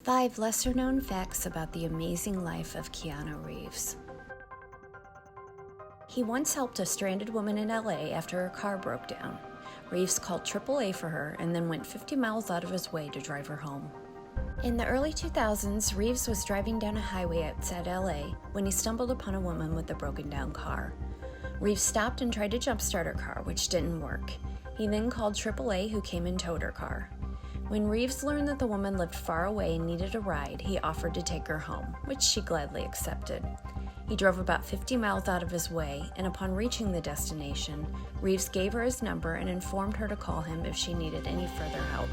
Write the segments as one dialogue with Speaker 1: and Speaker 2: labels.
Speaker 1: 5 lesser-known facts about the amazing life of Keanu Reeves. He once helped a stranded woman in LA after her car broke down. Reeves called AAA for her and then went 50 miles out of his way to drive her home. In the early 2000s, Reeves was driving down a highway outside LA when he stumbled upon a woman with a broken down car. Reeves stopped and tried to jumpstart her car, which didn't work. He then called AAA, who came and towed her car. When Reeves learned that the woman lived far away and needed a ride, he offered to take her home, which she gladly accepted. He drove about 50 miles out of his way, and upon reaching the destination, Reeves gave her his number and informed her to call him if she needed any further help.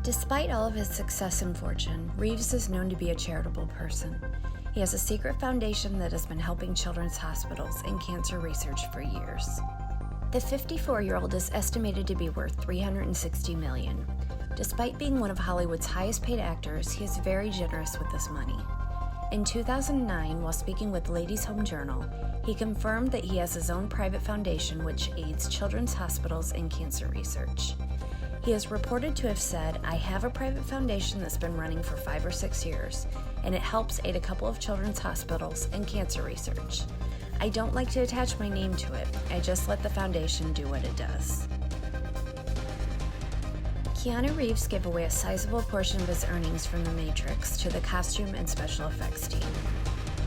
Speaker 1: Despite all of his success and fortune, Reeves is known to be a charitable person. He has a secret foundation that has been helping children's hospitals and cancer research for years. The 54-year-old is estimated to be worth $360 million. Despite being one of Hollywood's highest-paid actors, he is very generous with his money. In 2009, while speaking with Ladies' Home Journal, he confirmed that he has his own private foundation which aids children's hospitals and cancer research. He is reported to have said, "I have a private foundation that's been running for 5 or 6 years, and it helps aid a couple of children's hospitals and cancer research. I don't like to attach my name to it, I just let the foundation do what it does." Keanu Reeves gave away a sizable portion of his earnings from The Matrix to the costume and special effects team.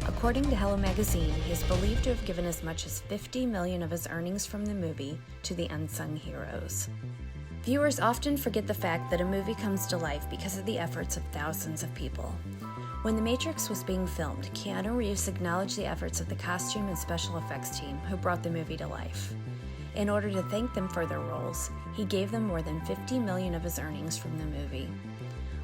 Speaker 1: According to Hello Magazine, he is believed to have given as much as $50 million of his earnings from the movie to the unsung heroes. Viewers often forget the fact that a movie comes to life because of the efforts of thousands of people. When The Matrix was being filmed, Keanu Reeves acknowledged the efforts of the costume and special effects team who brought the movie to life. In order to thank them for their roles, he gave them more than $50 million of his earnings from the movie.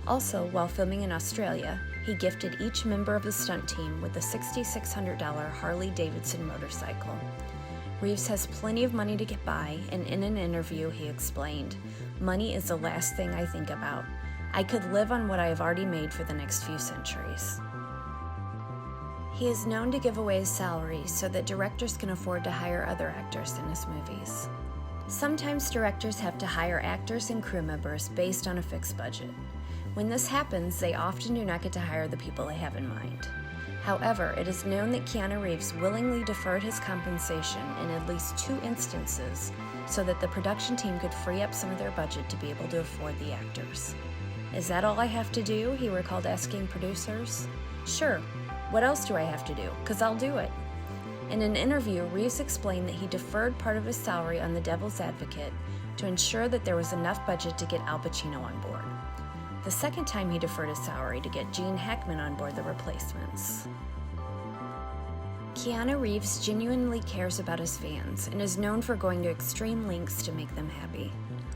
Speaker 1: Also, while filming in Australia, he gifted each member of the stunt team with a $6,600 Harley-Davidson motorcycle. Reeves has plenty of money to get by, and in an interview he explained, "Money is the last thing I think about. I could live on what I have already made for the next few centuries." He is known to give away his salary so that directors can afford to hire other actors in his movies. Sometimes directors have to hire actors and crew members based on a fixed budget. When this happens, they often do not get to hire the people they have in mind. However, it is known that Keanu Reeves willingly deferred his compensation in at least 2 instances so that the production team could free up some of their budget to be able to afford the actors. "Is that all I have to do?" he recalled asking producers. "Sure. What else do I have to do? 'Cause I'll do it." In an interview, Reeves explained that he deferred part of his salary on The Devil's Advocate to ensure that there was enough budget to get Al Pacino on board. The second time he deferred his salary to get Gene Hackman on board The Replacements. Keanu Reeves genuinely cares about his fans and is known for going to extreme lengths to make them happy.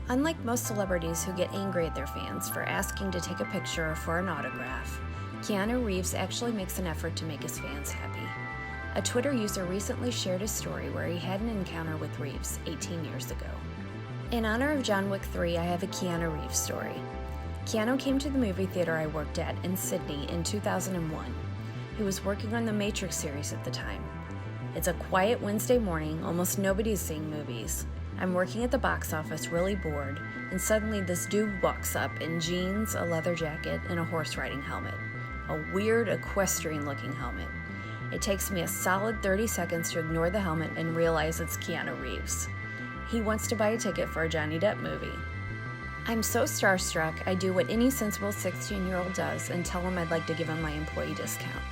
Speaker 1: Unlike most celebrities who get angry at their fans for asking to take a picture or for an autograph, Keanu Reeves actually makes an effort to make his fans happy. A Twitter user recently shared a story where he had an encounter with Reeves 18 years ago. In honor of John Wick 3, I have a Keanu Reeves story. Keanu came to the movie theater I worked at in Sydney in 2001. He was working on the Matrix series at the time. It's a quiet Wednesday morning, almost nobody's seeing movies. I'm working at the box office really bored, and suddenly this dude walks up in jeans, a leather jacket, and a horse riding helmet. A weird equestrian-looking helmet. It takes me a solid 30 seconds to ignore the helmet and realize it's Keanu Reeves. He wants to buy a ticket for a Johnny Depp movie. I'm so starstruck, I do what any sensible 16-year-old does and tell him I'd like to give him my employee discount.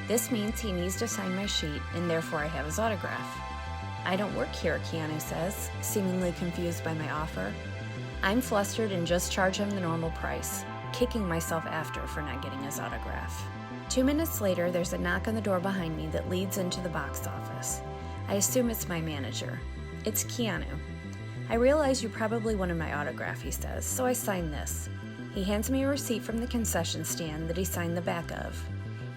Speaker 1: This means he needs to sign my sheet, and therefore I have his autograph. "I don't work here," Keanu says, seemingly confused by my offer. I'm flustered and just charge him the normal price, kicking myself after for not getting his autograph. 2 minutes later, there's a knock on the door behind me that leads into the box office. I assume it's my manager. It's Keanu. "I realize you probably wanted my autograph," he says, "so I signed this." He hands me a receipt from the concession stand that he signed the back of.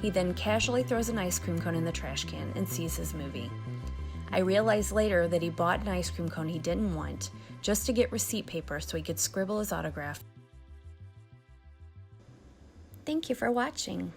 Speaker 1: He then casually throws an ice cream cone in the trash can and sees his movie. I realize later that he bought an ice cream cone he didn't want just to get receipt paper so he could scribble his autograph. Thank you for watching.